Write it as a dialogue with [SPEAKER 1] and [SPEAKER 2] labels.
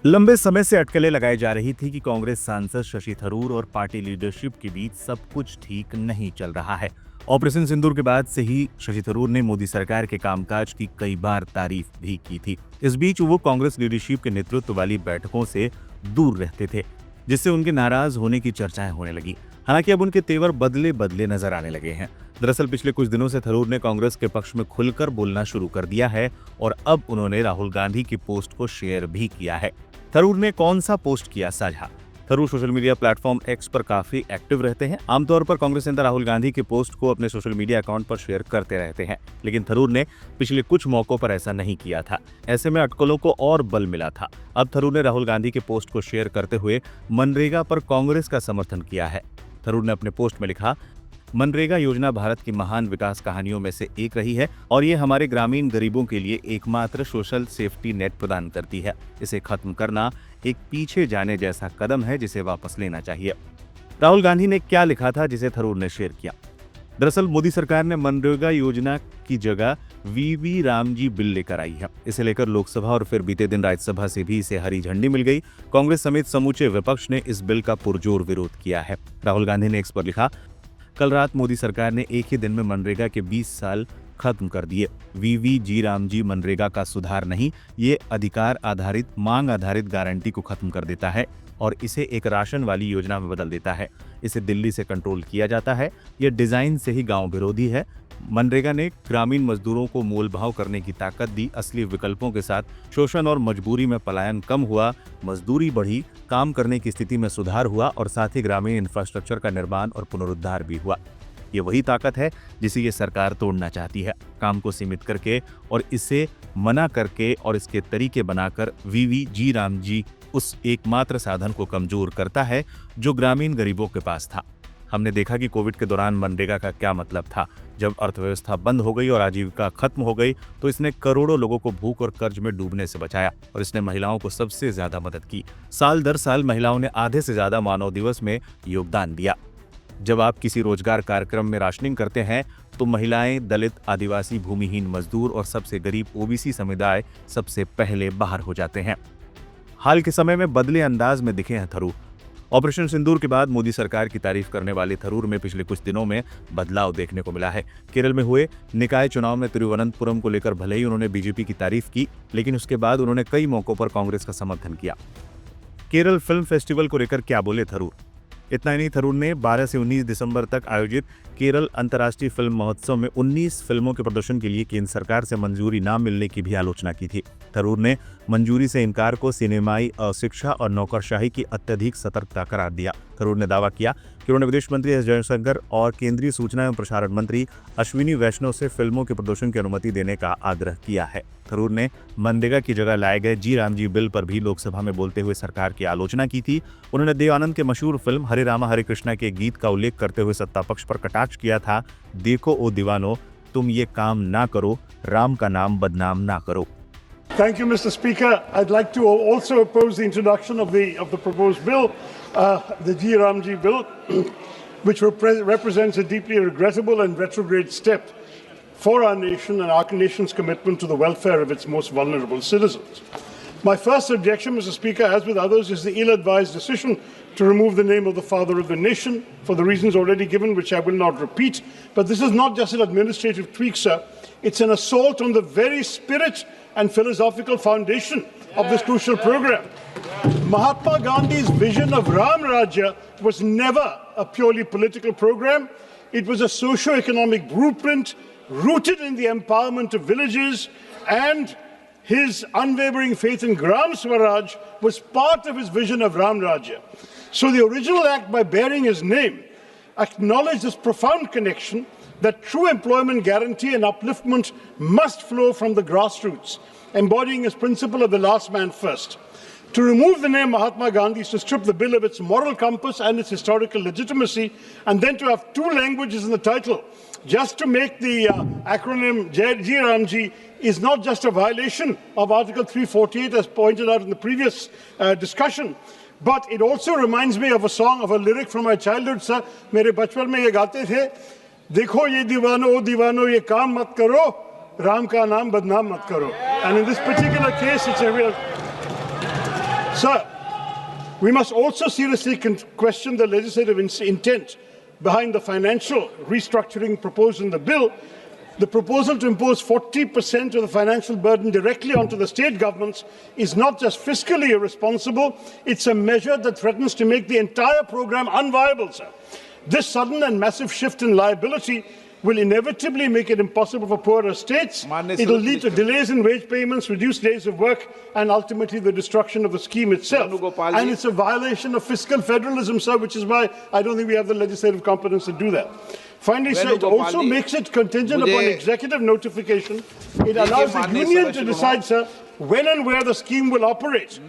[SPEAKER 1] लंबे समय से अटकलें लगाई जा रही थी कि कांग्रेस सांसद शशि थरूर और पार्टी लीडरशिप के बीच सब कुछ ठीक नहीं चल रहा है। ऑपरेशन सिंदूर के बाद से ही शशि थरूर ने मोदी सरकार के कामकाज की कई बार तारीफ भी की थी। इस बीच वो कांग्रेस लीडरशिप के नेतृत्व वाली बैठकों से दूर रहते थे, जिससे उनके नाराज होने की चर्चाएं होने लगी। हालांकि अब उनके तेवर बदले बदले नजर आने लगे हैं। दरअसल पिछले कुछ दिनों से थरूर ने कांग्रेस के पक्ष में खुलकर बोलना शुरू कर दिया है और अब उन्होंने राहुल गांधी की पोस्ट को शेयर भी किया है। थरूर ने कौन सा पोस्ट किया साझा? Tharoor social media platform x पर काफी एक्टिव रहते हैं। आमतौर पर कांग्रेस नेता राहुल गांधी की पोस्ट को अपने सोशल मीडिया अकाउंट पर शेयर करते रहते हैं, लेकिन थरूर ने पिछले कुछ मौकों पर ऐसा नहीं किया था। ऐसे में अटकलों को और बल मिला था। अब थरूर ने राहुल गांधी की पोस्ट को शेयर करते हुए मनरेगा पर कांग्रेस का समर्थन किया है। थरूर ने अपने पोस्ट में लिखा, मनरेगा योजना भारत की महान विकास कहानियों में से एक रही है और ये हमारे ग्रामीण गरीबों के लिए एकमात्र सोशल सेफ्टी नेट प्रदान करती है। इसे खत्म करना एक पीछे जाने जैसा कदम है जिसे वापस लेना चाहिए। राहुल गांधी ने क्या लिखा था जिसे थरूर ने शेयर किया? दरअसल मोदी सरकार ने मनरेगा योजना की जगह वीवी रामजी बिल लेकर आई है। इसे लेकर लोकसभा और फिर बीते दिन राज्यसभा से भी इसे हरी झंडी मिल गई। कांग्रेस समेत समूचे विपक्ष ने इस बिल का पुरजोर विरोध किया है। राहुल गांधी ने एक्स पर लिखा, कल रात मोदी सरकार ने एक ही दिन में मनरेगा के 20 साल खत्म कर दिए। वीवी रामजी मनरेगा का सुधार नहीं, ये अधिकार आधारित मांग आधारित गारंटी को खत्म कर देता है और इसे एक राशन वाली योजना में बदल देता है। इसे दिल्ली से कंट्रोल किया जाता है। ये डिजाइन से ही गांव विरोधी है। मनरेगा ने ग्रामीण मजदूरों को मोलभाव करने की ताकत दी। असली विकल्पों के साथ शोषण और मजबूरी में पलायन कम हुआ, मजदूरी बढ़ी, काम करने की स्थिति में सुधार हुआ और साथ ही ग्रामीण इंफ्रास्ट्रक्चर का निर्माण और पुनरुद्धार भी हुआ। ये वही ताकत है जिसे ये सरकार तोड़ना चाहती है। काम को सीमित करके और इसे मना करके और इसके तरीके बनाकर वीवी रामजी उस एकमात्र साधन को कमजोर करता है जो ग्रामीण गरीबों के पास था। हमने देखा कि कोविड के दौरान मनरेगा का क्या मतलब था। जब अर्थव्यवस्था बंद हो गई और आजीविका खत्म हो गई तो इसने करोड़ों लोगों को भूख और कर्ज में डूबने से बचाया और इसने महिलाओं को सबसे ज्यादा मदद की। साल दर साल महिलाओं ने आधे से ज्यादा मानव दिवस में योगदान दिया। जब आप किसी रोजगार कार्यक्रम में राशनिंग करते हैं तो महिलाएं, दलित, आदिवासी, भूमिहीन मजदूर और सबसे गरीब ओबीसी समुदाय सबसे पहले बाहर हो जाते हैं। हाल के समय में बदले अंदाज में दिखे हैं थरूर। ऑपरेशन सिंदूर के बाद मोदी सरकार की तारीफ करने वाले थरूर में पिछले कुछ दिनों में बदलाव देखने को मिला है। केरल में हुए निकाय चुनाव में तिरुवनंतपुरम को लेकर भले ही उन्होंने बीजेपी की तारीफ की, लेकिन उसके बाद उन्होंने कई मौकों पर कांग्रेस का समर्थन किया। केरल फिल्म फेस्टिवल को लेकर क्या बोले थरूर? इतना ही नहीं, थरूर ने 12 से 19 दिसंबर तक आयोजित केरल अंतर्राष्ट्रीय फिल्म महोत्सव में 19 फिल्मों के प्रदर्शन के लिए केंद्र सरकार से मंजूरी न मिलने की भी आलोचना की थी। थरूर ने मंजूरी से इनकार को सिनेमाई अशिक्षा और नौकरशाही की अत्यधिक सतर्कता करार दिया। थरूर ने दावा किया कि उन्होंने विदेश मंत्री एस जयशंकर और केंद्रीय सूचना एवं प्रसारण मंत्री अश्विनी वैष्णव से फिल्मों के प्रदर्शन की अनुमति देने का आग्रह किया है। थरूर ने मनरेगा की जगह लाए गए रामजी बिल पर भी लोकसभा में बोलते हुए सरकार की आलोचना की थी। उन्होंने देव आनंद के मशहूर फिल्म हरे रामा हरे कृष्णा के गीत का उल्लेख करते हुए सत्ता पक्ष पर कटाक्ष किया था, देखो ओ दीवानो, तुम ये काम ना करो, राम का नाम बदनाम ना करो।
[SPEAKER 2] Thank you, Mr. Speaker. I'd like to also oppose the introduction of the proposed bill, the G. Ramji bill, which represents a deeply regrettable and retrograde step for our nation and our nation's commitment to the welfare of its most vulnerable citizens. My first objection, Mr. Speaker, as with others, is the ill-advised decision to remove the name of the father of the nation for the reasons already given, which I will not repeat. But this is not just an administrative tweak, sir. It's an assault on the very spirit and philosophical foundation of this crucial program. Mahatma Gandhi's vision of Ram Rajya was never a purely political program. It was a socio-economic blueprint rooted in the empowerment of villages, and his unwavering faith in Gram Swaraj was part of his vision of Ram Rajya. So the original act, by bearing his name, acknowledged this profound connection that true employment guarantee and upliftment must flow from the grassroots, embodying his principle of the last man first. To remove the name Mahatma Gandhi is to strip the bill of its moral compass and its historical legitimacy, and then to have two languages in the title, just to make the acronym G. Ramji, is not just a violation of Article 348 as pointed out in the previous discussion, but it also reminds me of a song, of a lyric from my childhood, sir. मेरे बचपन में ये गाते थे, देखो ये दीवानो ओ दीवानो ये काम मत करो, राम का नाम बदनाम मत करो. And in this particular case, it's a real... We must also seriously question the legislative intent behind the financial restructuring proposed in the bill. The proposal to impose 40% of the financial burden directly onto the state governments is not just fiscally irresponsible, it's a measure that threatens to make the entire program unviable, sir. This sudden and massive shift in liability will inevitably make it impossible for poorer states. It will lead to delays in wage payments, reduced days of work, and ultimately the destruction of the scheme itself. And it's a violation of fiscal federalism, sir, which is why I don't think we have the legislative competence to do that. Finally, sir, it also makes it contingent upon executive notification. It allows the union to decide, sir, when and where the scheme will operate.